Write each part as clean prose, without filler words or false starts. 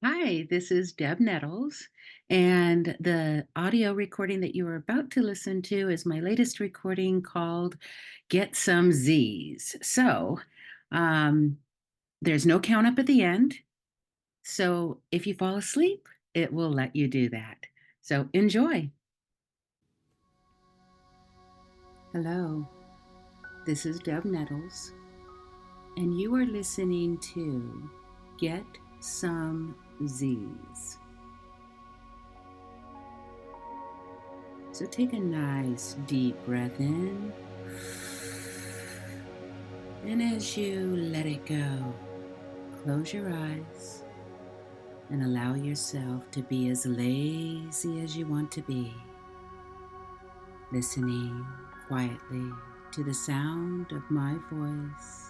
Hi, this is Deb Nettles, and the audio recording that you are about to listen to is my latest recording called Get Some Z's. Um, there's no count up at the end. So, if you fall asleep, it will let you do that. So, enjoy. Hello, this is Deb Nettles, and you are listening to Get Some Z's. So take a nice deep breath in, and as you let it go, close your eyes and allow yourself to be as lazy as you want to be, listening quietly to the sound of my voice.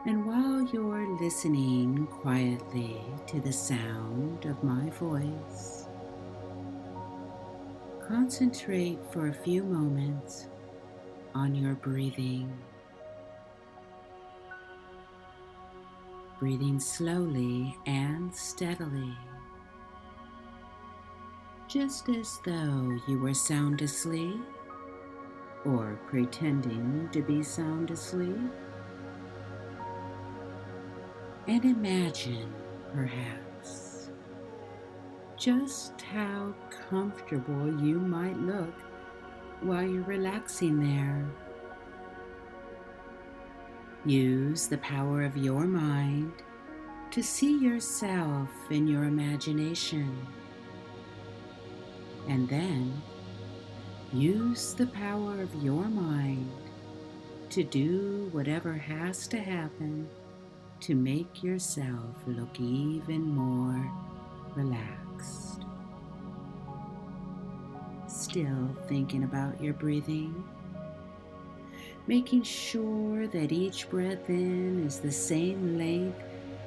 And while you're listening quietly to the sound of my voice, concentrate for a few moments on your breathing. Breathing slowly and steadily, just as though you were sound asleep or pretending to be sound asleep. And imagine, perhaps, just how comfortable you might look while you're relaxing there. Use the power of your mind to see yourself in your imagination. And then use the power of your mind to do whatever has to happen to make yourself look even more relaxed. Still thinking about your breathing, making sure that each breath in is the same length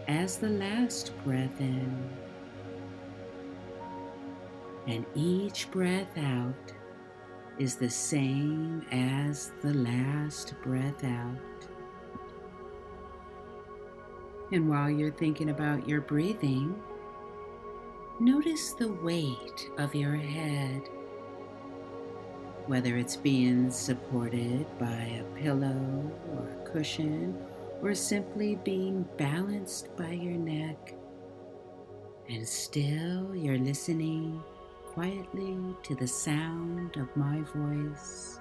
as the last breath in, and each breath out is the same as the last breath out. And while you're thinking about your breathing, notice the weight of your head, whether it's being supported by a pillow or a cushion, or simply being balanced by your neck. And still you're listening quietly to the sound of my voice.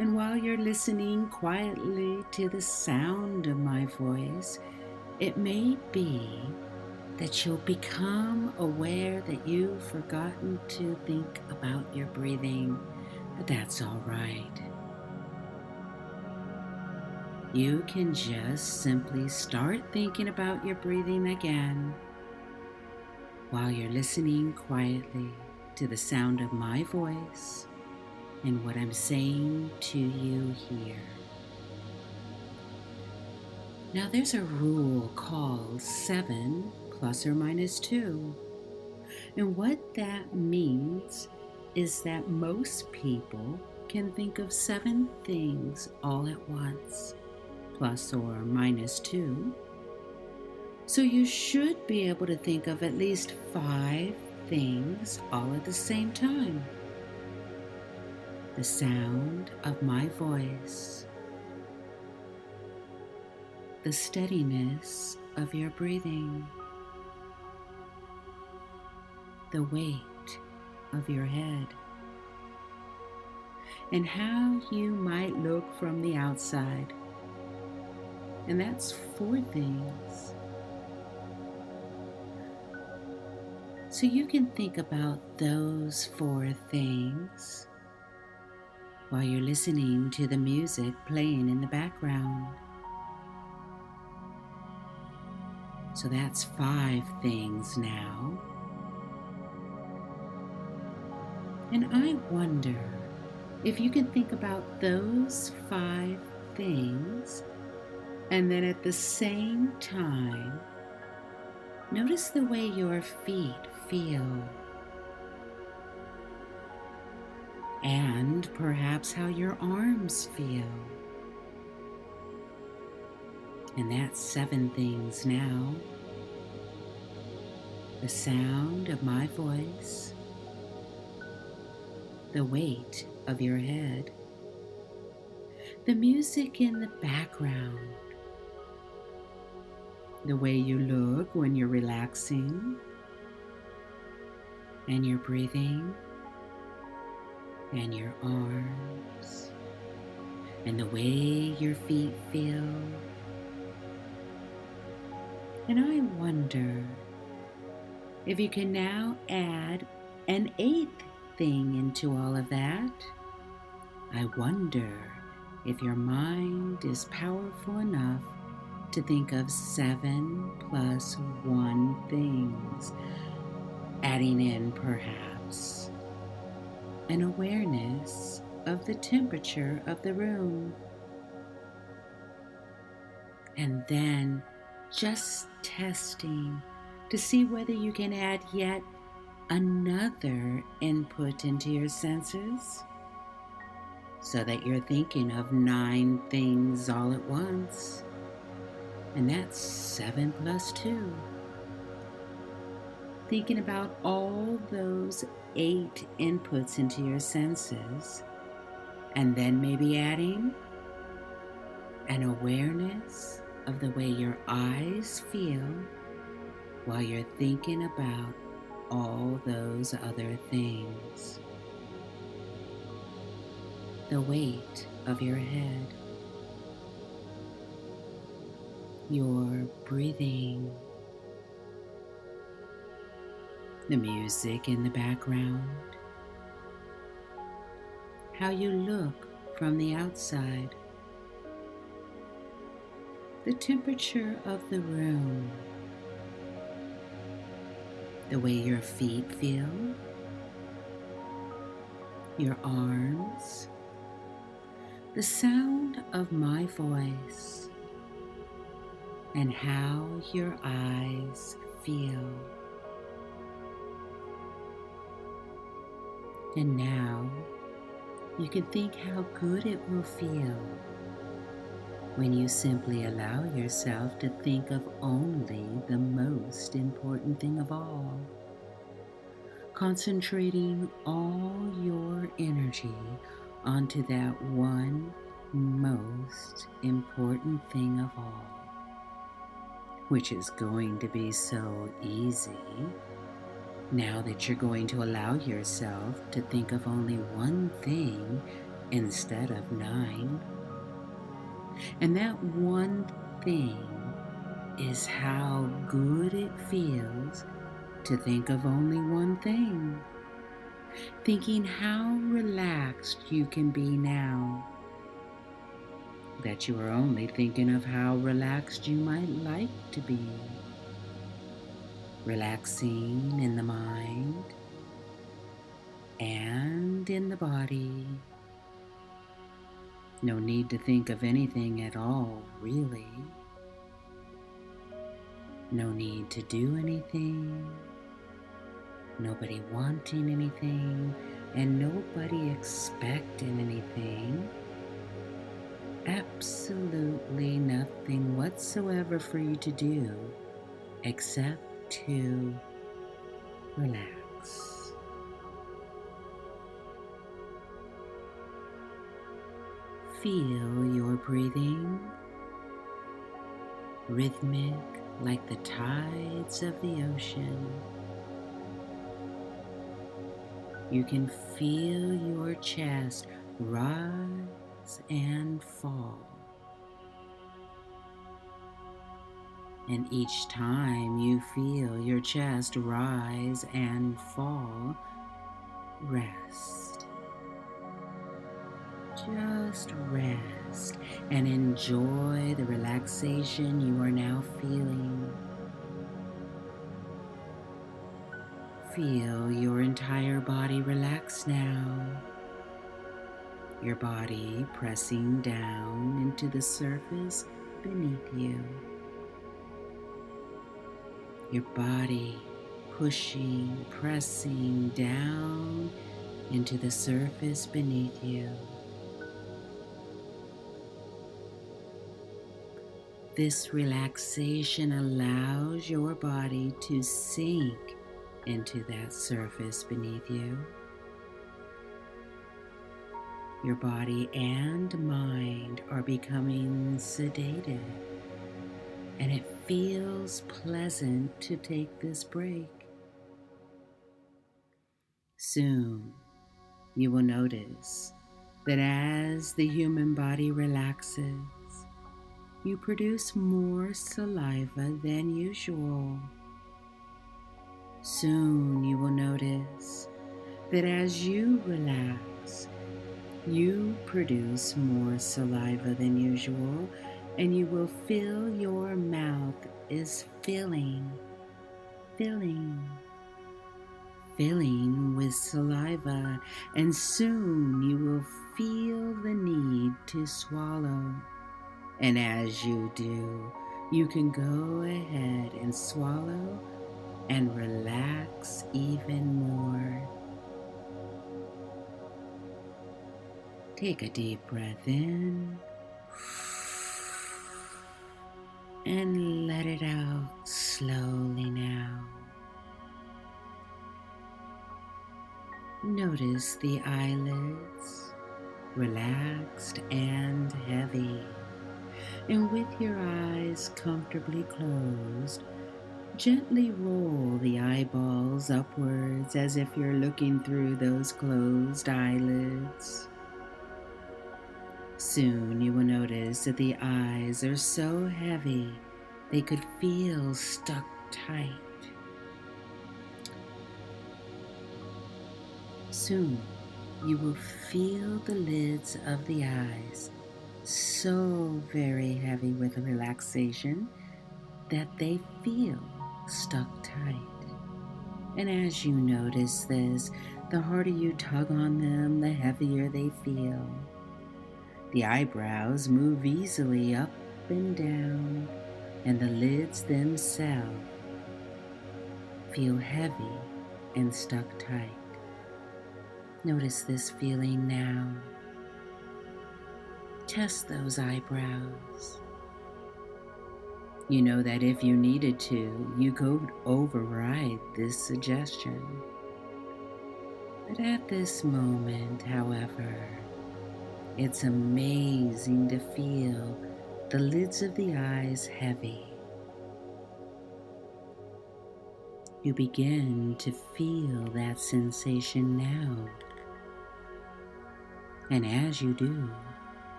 And while you're listening quietly to the sound of my voice, it may be that you'll become aware that you've forgotten to think about your breathing, but that's all right. You can just simply start thinking about your breathing again while you're listening quietly to the sound of my voice and what I'm saying to you here. Now there's a rule called 7 plus or minus 2. And what that means is that most people can think of 7 things all at once, plus or minus 2. So you should be able to think of at least 5 things all at the same time. The sound of my voice, the steadiness of your breathing, the weight of your head, and how you might look from the outside. And that's 4 things. So you can think about those 4 things while you're listening to the music playing in the background. So that's 5 things now. And I wonder if you can think about those 5 things, and then at the same time, notice the way your feet feel, and perhaps how your arms feel. And that's 7 things now. The sound of my voice, the weight of your head, the music in the background, the way you look when you're relaxing and you're breathing, and your arms, and the way your feet feel. And I wonder if you can now add an 8th thing into all of that. I wonder if your mind is powerful enough to think of 7 plus 1 things, adding in perhaps an awareness of the temperature of the room, and then just testing to see whether you can add yet another input into your senses, so that you're thinking of 9 things all at once, and that's 7 plus 2. Thinking about all those 8 inputs into your senses, and then maybe adding an awareness of the way your eyes feel while you're thinking about all those other things. The weight of your head, your breathing, the music in the background, how you look from the outside, the temperature of the room, the way your feet feel, your arms, the sound of my voice, and how your eyes feel. And now you can think how good it will feel when you simply allow yourself to think of only the most important thing of all, concentrating all your energy onto that one most important thing of all, which is going to be so easy now that you're going to allow yourself to think of only one thing instead of 9. And that one thing is how good it feels to think of only one thing. Thinking how relaxed you can be now that you are only thinking of how relaxed you might like to be. Relaxing in the mind and in the body. No need to think of anything at all, really. No need to do anything. Nobody wanting anything, and nobody expecting anything. Absolutely nothing whatsoever for you to do except to relax. Feel your breathing, rhythmic like the tides of the ocean. You can feel your chest rise and fall. And each time you feel your chest rise and fall, rest. Just rest and enjoy the relaxation you are now feeling. Feel your entire body relax now. Your body pressing down into the surface beneath you. Your body pushing, pressing down into the surface beneath you. This relaxation allows your body to sink into that surface beneath you. Your body and mind are becoming sedated, and it feels pleasant to take this break. Soon, you will notice that as the human body relaxes, you produce more saliva than usual. Soon you will notice that as you relax, you produce more saliva than usual, and you will feel your mouth is filling with saliva, and soon you will feel the need to swallow. And as you do, you can go ahead and swallow and relax even more. Take a deep breath in and let it out slowly now. Notice the eyelids, relaxed and heavy. And with your eyes comfortably closed, gently roll the eyeballs upwards as if you're looking through those closed eyelids. Soon you will notice that the eyes are so heavy they could feel stuck tight. Soon you will feel the lids of the eyes so very heavy with relaxation that they feel stuck tight. And as you notice this, the harder you tug on them, the heavier they feel. The eyebrows move easily up and down, and the lids themselves feel heavy and stuck tight. Notice this feeling now. Test those eyebrows. You know that if you needed to, you could override this suggestion. But at this moment, however, it's amazing to feel the lids of the eyes heavy. You begin to feel that sensation now. And as you do,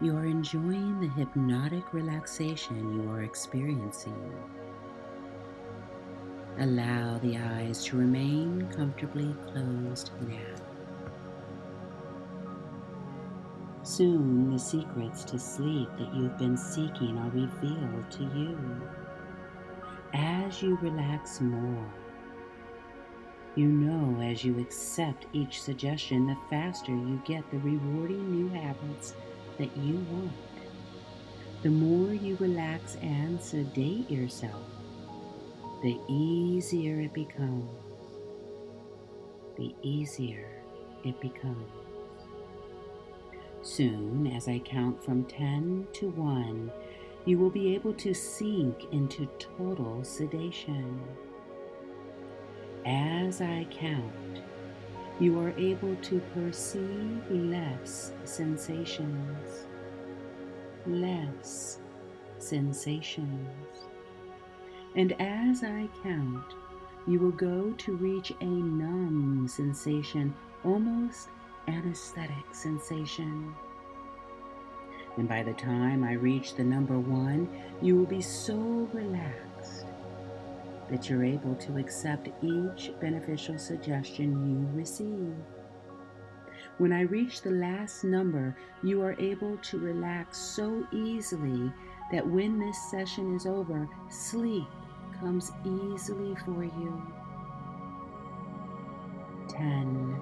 you are enjoying the hypnotic relaxation you are experiencing. Allow the eyes to remain comfortably closed now. Soon the secrets to sleep that you've been seeking are revealed to you. As you relax more, you know as you accept each suggestion, the faster you get the rewarding new habits that you want. The more you relax and sedate yourself, the easier it becomes. The easier it becomes. Soon, as I count from 10 to 1, you will be able to sink into total sedation. As I count, you are able to perceive less sensations. Less sensations. And as I count, you will go to reach a numb sensation, almost anesthetic sensation. And by the time I reach the number 1, you will be so relaxed that you're able to accept each beneficial suggestion you receive. When I reach the last number, you are able to relax so easily that when this session is over, sleep comes easily for you. 10.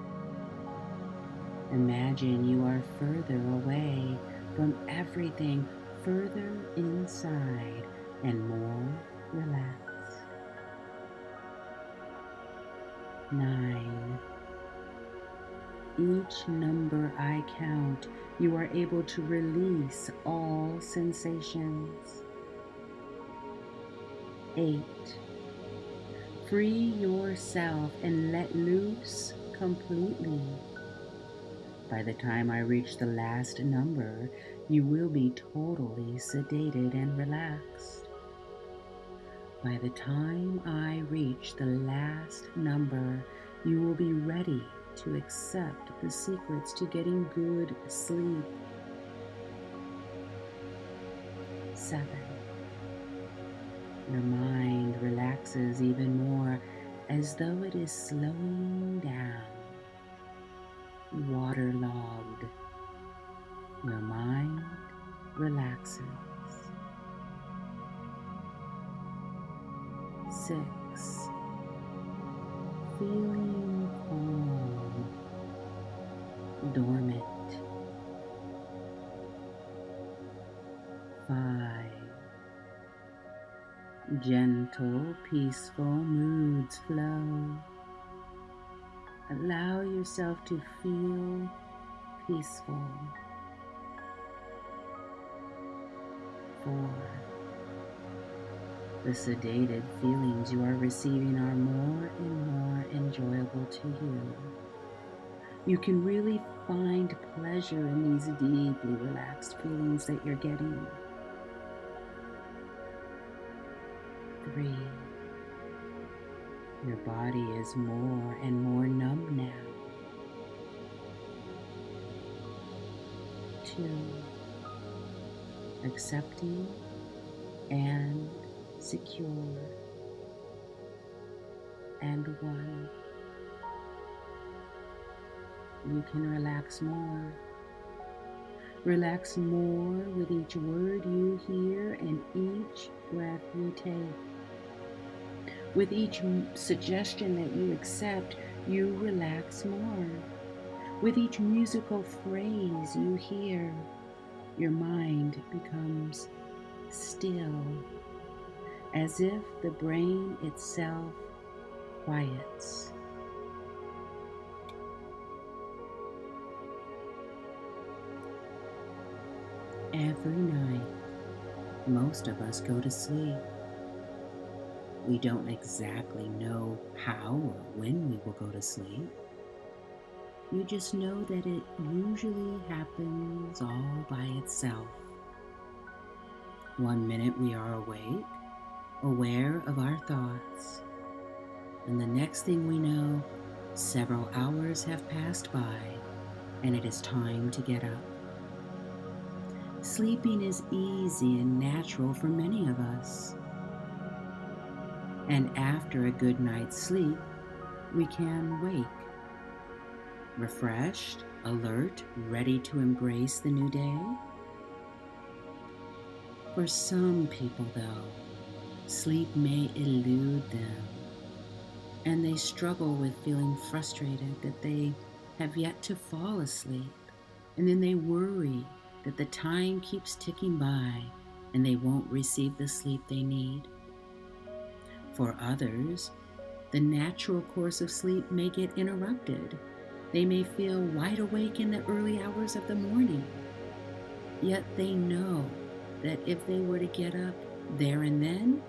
Imagine you are further away from everything, further inside and more relaxed. 9. Each number I count, you are able to release all sensations. 8. Free yourself and let loose completely. By the time I reach the last number, you will be totally sedated and relaxed. By the time I reach the last number, you will be ready to accept the secrets to getting good sleep. 7. Your mind relaxes even more as though it is slowing down. Waterlogged. Your mind relaxes. 6. Feeling calm, dormant. 5. Gentle, peaceful moods flow. Allow yourself to feel peaceful. 4. The sedated feelings you are receiving are more and more enjoyable to you. You can really find pleasure in these deeply relaxed feelings that you're getting. 3. Your body is more and more numb now. 2. Accepting and secure. And 1. You can relax more. Relax more with each word you hear and each breath you take. With each suggestion that you accept, you relax more. With each musical phrase you hear, your mind becomes still, as if the brain itself quiets. Every night, most of us go to sleep. We don't exactly know how or when we will go to sleep. You just know that it usually happens all by itself. One minute we are awake, aware of our thoughts, and the next thing we know, several hours have passed by, and it is time to get up. Sleeping is easy and natural for many of us. And after a good night's sleep, we can wake, refreshed, alert, ready to embrace the new day. For some people, though, sleep may elude them, and they struggle with feeling frustrated that they have yet to fall asleep, and then they worry that the time keeps ticking by and they won't receive the sleep they need. For others, the natural course of sleep may get interrupted. They may feel wide awake in the early hours of the morning, yet they know that if they were to get up there and then,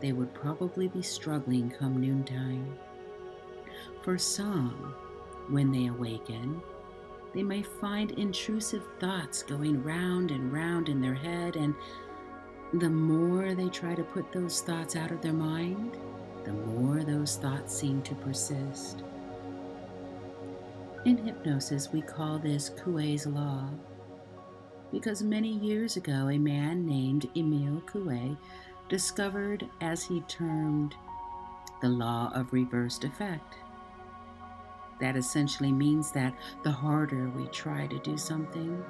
they would probably be struggling come noontime. For some, when they awaken, they may find intrusive thoughts going round and round in their head, and the more they try to put those thoughts out of their mind, the more those thoughts seem to persist. In hypnosis, we call this Coué's Law, because many years ago, a man named Emile Coué discovered, as he termed, the law of reversed effect. That essentially means that the harder we try to do something,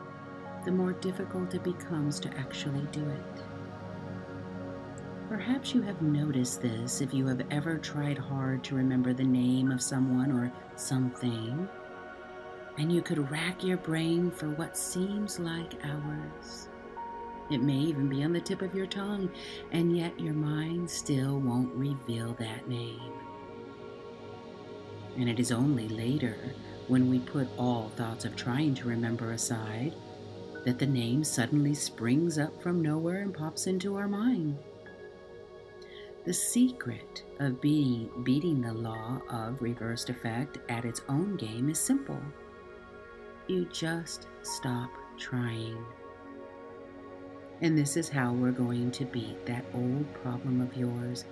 the more difficult it becomes to actually do it. Perhaps you have noticed this if you have ever tried hard to remember the name of someone or something, and you could rack your brain for what seems like hours. It may even be on the tip of your tongue, and yet your mind still won't reveal that name. And it is only later, when we put all thoughts of trying to remember aside, that the name suddenly springs up from nowhere and pops into our mind. The secret of beating the law of reversed effect at its own game is simple. You just stop trying. And this is how we're going to beat that old problem of yours,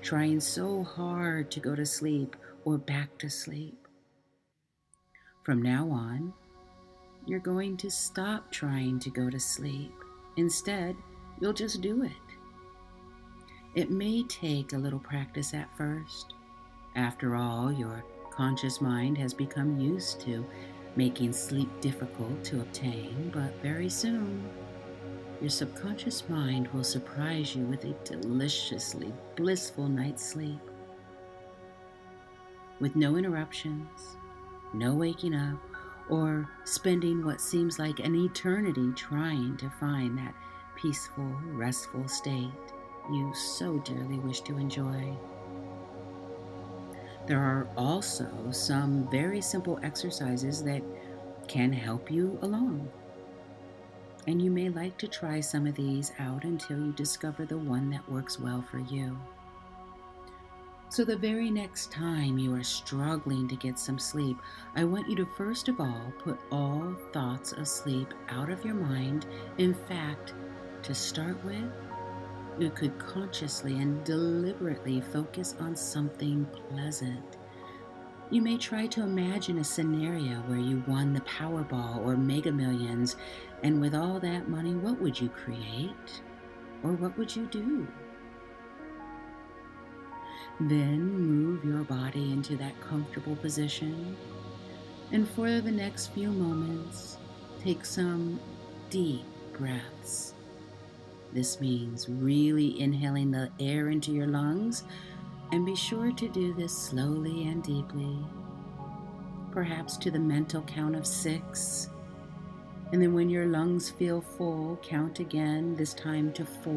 trying so hard to go to sleep or back to sleep. From now on, you're going to stop trying to go to sleep. Instead, you'll just do it. It may take a little practice at first. After all, your conscious mind has become used to making sleep difficult to obtain, but very soon, your subconscious mind will surprise you with a deliciously blissful night's sleep. With no interruptions, no waking up, or spending what seems like an eternity trying to find that peaceful, restful state you so dearly wish to enjoy. There are also some very simple exercises that can help you along. And you may like to try some of these out until you discover the one that works well for you. So the very next time you are struggling to get some sleep, I want you to first of all put all thoughts of sleep out of your mind. In fact, to start with, you could consciously and deliberately focus on something pleasant. You may try to imagine a scenario where you won the Powerball or Mega Millions, and with all that money, what would you create? Or what would you do? Then move your body into that comfortable position, and for the next few moments, take some deep breaths. This means really inhaling the air into your lungs, and be sure to do this slowly and deeply, perhaps to the mental count of 6. And then when your lungs feel full, count again, this time to 4.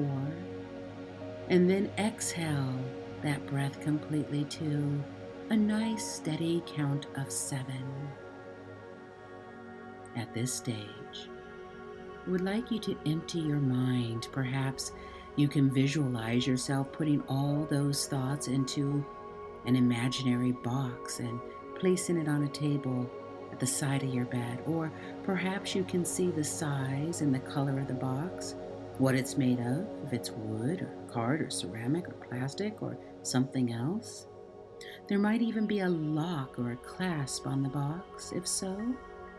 And then exhale that breath completely to a nice steady count of 7. At this stage, I would like you to empty your mind. Perhaps you can visualize yourself putting all those thoughts into an imaginary box and placing it on a table at the side of your bed. Or perhaps you can see the size and the color of the box, what it's made of, if it's wood or card or ceramic or plastic or something else. There might even be a lock or a clasp on the box. If so,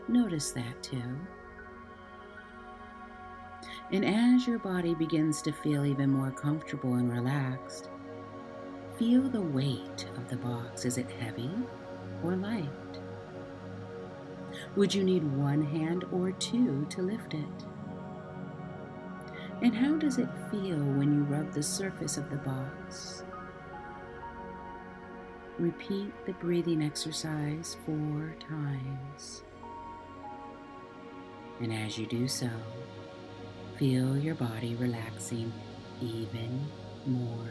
notice that too. And as your body begins to feel even more comfortable and relaxed, feel the weight of the box. Is it heavy or light? Would you need one hand or two to lift it? And how does it feel when you rub the surface of the box? Repeat the breathing exercise 4 times. And as you do so, feel your body relaxing even more.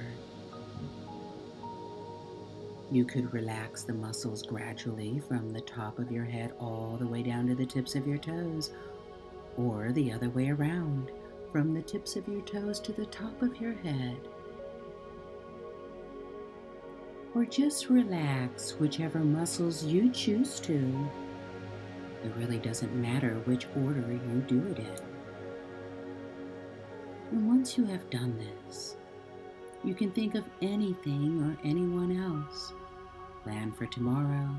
You could relax the muscles gradually from the top of your head all the way down to the tips of your toes, or the other way around, from the tips of your toes to the top of your head. Or just relax whichever muscles you choose to. It really doesn't matter which order you do it in. And once you have done this, you can think of anything or anyone else. Plan for tomorrow,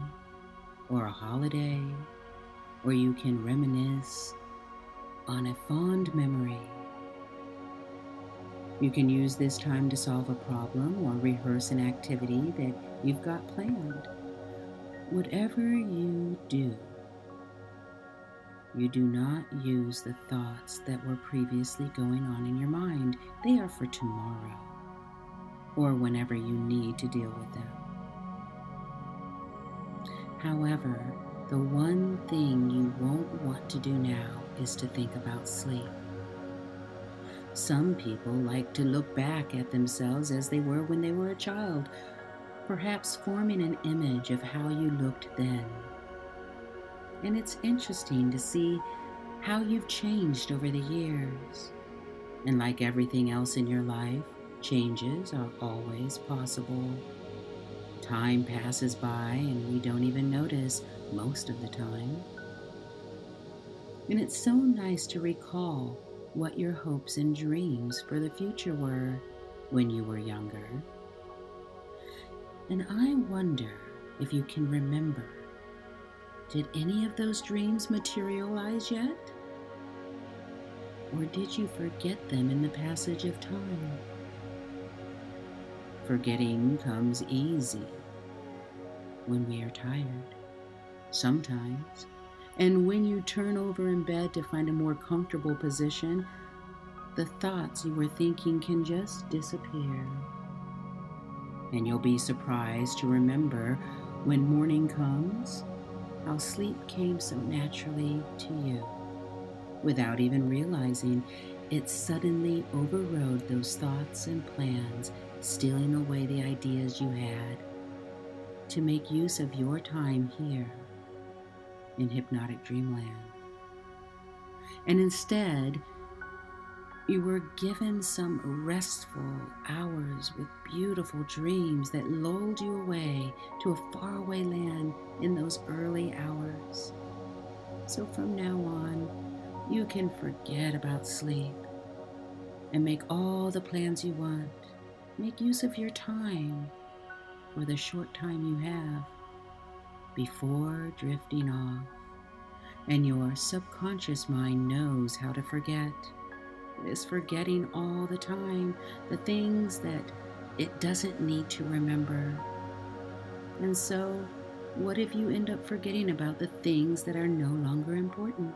or a holiday, or you can reminisce on a fond memory. You can use this time to solve a problem or rehearse an activity that you've got planned. Whatever you do not use the thoughts that were previously going on in your mind. They are for tomorrow, or whenever you need to deal with them. However, the one thing you won't want to do now is to think about sleep. Some people like to look back at themselves as they were when they were a child, perhaps forming an image of how you looked then. And it's interesting to see how you've changed over the years. And like everything else in your life, Changes are always possible. Time passes by and we don't even notice most of the time. And it's so nice to recall what your hopes and dreams for the future were when you were younger. And I wonder if you can remember, did any of those dreams materialize yet? Or did you forget them in the passage of time? Forgetting comes easy when we are tired, sometimes. And when you turn over in bed to find a more comfortable position, the thoughts you were thinking can just disappear. And you'll be surprised to remember when morning comes, how sleep came so naturally to you. Without even realizing, it suddenly overrode those thoughts and plans, stealing away the ideas you had to make use of your time here in hypnotic dreamland. And instead, you were given some restful hours with beautiful dreams that lulled you away to a faraway land in those early hours. So from now on, you can forget about sleep and make all the plans you want. Make use of your time, or the short time you have, before drifting off. And your subconscious mind knows how to forget. It is forgetting all the time the things that it doesn't need to remember. And so, what if you end up forgetting about the things that are no longer important?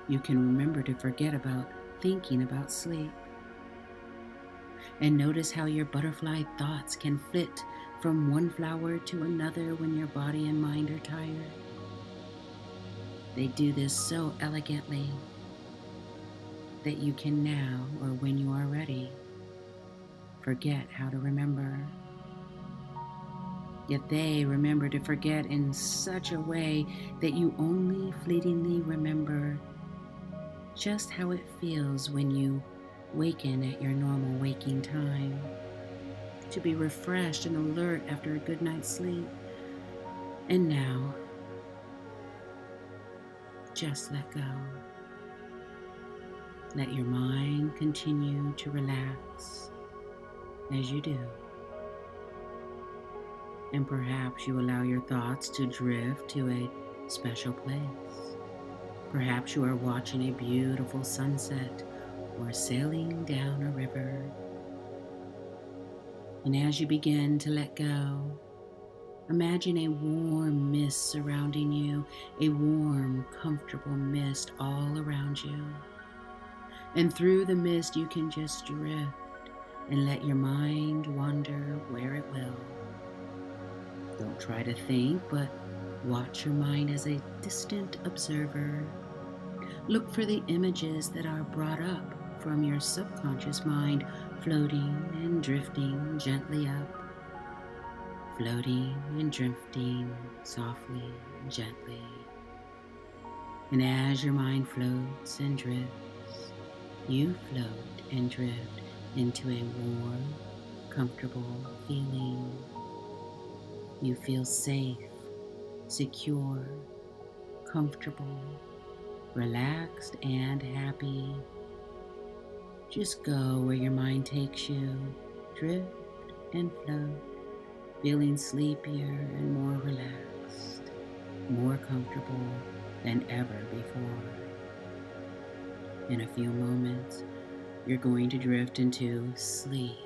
You can remember to forget about thinking about sleep. And notice how your butterfly thoughts can flit from one flower to another when your body and mind are tired. They do this so elegantly that you can now, or when you are ready, forget how to remember. Yet they remember to forget in such a way that you only fleetingly remember just how it feels when you waken at your normal waking time, to be refreshed and alert after a good night's sleep. And now, just let go. Let your mind continue to relax as you do. And perhaps you allow your thoughts to drift to a special place. Perhaps you are watching a beautiful sunset or sailing down a river. And as you begin to let go, imagine a warm mist surrounding you, a warm, comfortable mist all around you. And through the mist, you can just drift and let your mind wander where it will. Don't try to think, but watch your mind as a distant observer. Look for the images that are brought up from your subconscious mind, floating and drifting gently up, floating and drifting softly and gently. And as your mind floats and drifts, you float and drift into a warm, comfortable feeling. You feel safe, secure, comfortable, relaxed, and happy. Just go where your mind takes you, drift and float, feeling sleepier and more relaxed, more comfortable than ever before. In a few moments, you're going to drift into sleep.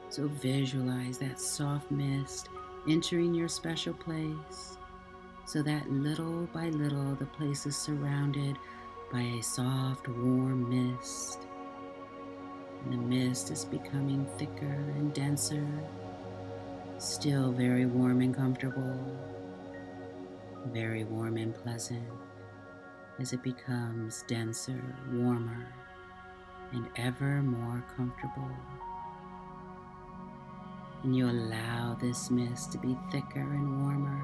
So visualize that soft mist entering your special place, so that little by little the place is surrounded by a soft, warm mist. And the mist is becoming thicker and denser, still very warm and comfortable, very warm and pleasant as it becomes denser, warmer, and ever more comfortable. And you allow this mist to be thicker and warmer.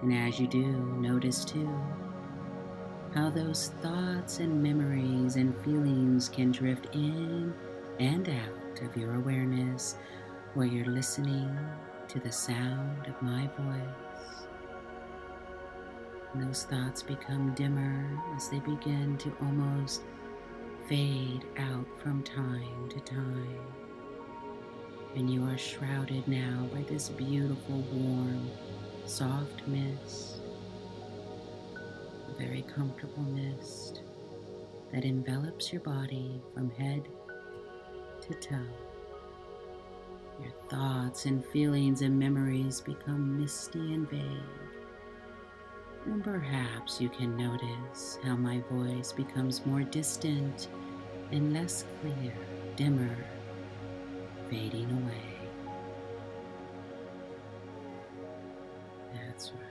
And as you do, notice too how those thoughts and memories and feelings can drift in and out of your awareness while you're listening to the sound of my voice. And those thoughts become dimmer as they begin to almost fade out from time to time. And you are shrouded now by this beautiful, warm, soft mist, a very comfortable mist that envelops your body from head to toe. Your thoughts and feelings and memories become misty and vague. And perhaps you can notice how my voice becomes more distant and less clear, dimmer, fading away. That's right.